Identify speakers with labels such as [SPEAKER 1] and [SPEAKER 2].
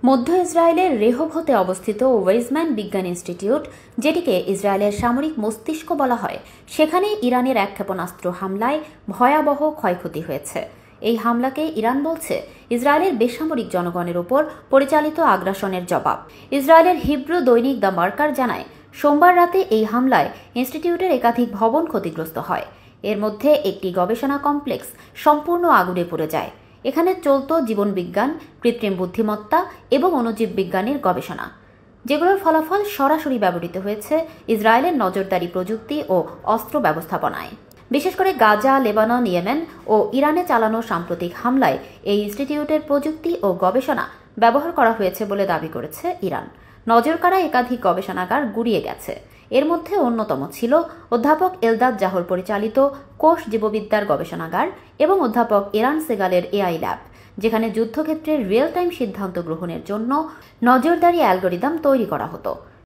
[SPEAKER 1] মধ্য ইসরায়েলের রেহোভতে অবস্থিত ওয়েজম্যান বিজ্ঞান ইনস্টিটিউট, যেটিকে ইসরায়েলের সামরিক মস্তিষ্ক বলা হয়, সেখানে ইরানের এক ক্ষেপণাস্ত্র হামলায় ভয়াবহ ক্ষয়ক্ষতি হয়েছে। এই হামলাকে ইরান বলছে ইসরায়েলের বেসামরিক জনগণের উপর পরিচালিত আগ্রাসনের জবাব। ইসরায়েলের হিব্রু দৈনিক দ্য মার্কার জানায়, সোমবার রাতে এই হামলায় ইনস্টিটিউটের একাধিক ভবন ক্ষতিগ্রস্ত হয়। এর মধ্যে একটি গবেষণা কমপ্লেক্স সম্পূর্ণ আগুনে পুড়ে যায়। এখানে চলত জীবনবিজ্ঞান, কৃত্রিম বুদ্ধিমত্তা এবং অণুজীব বিজ্ঞানের গবেষণা, যেগুলোর ফলাফল সরাসরি ব্যবহৃত হয়েছে ইসরায়েলের নজরদারি প্রযুক্তি ও অস্ত্র ব্যবস্থাপনায়। বিশেষ করে গাজা, লেবানন, ইয়েমেন ও ইরানে চালানো সাম্প্রতিক হামলায় এই ইনস্টিটিউটের প্রযুক্তি ও গবেষণা ব্যবহার করা হয়েছে বলে দাবি করেছে ইরান। নজরকাড়া একাধিক গবেষণাগার গুড়িয়ে গেছে। এর মধ্যে অন্যতম ছিল অধ্যাপক এলদাদ জাহর পরিচালিত কোষ জীববিদ্যার গবেষণাগার এবং অধ্যাপক এরান সেগালের এআই ল্যাব, যেখানে যুদ্ধক্ষেত্রে রিয়েল টাইম সিদ্ধান্ত গ্রহণের জন্য নজরদারি অ্যালগোরিদম তৈরি করা হতো।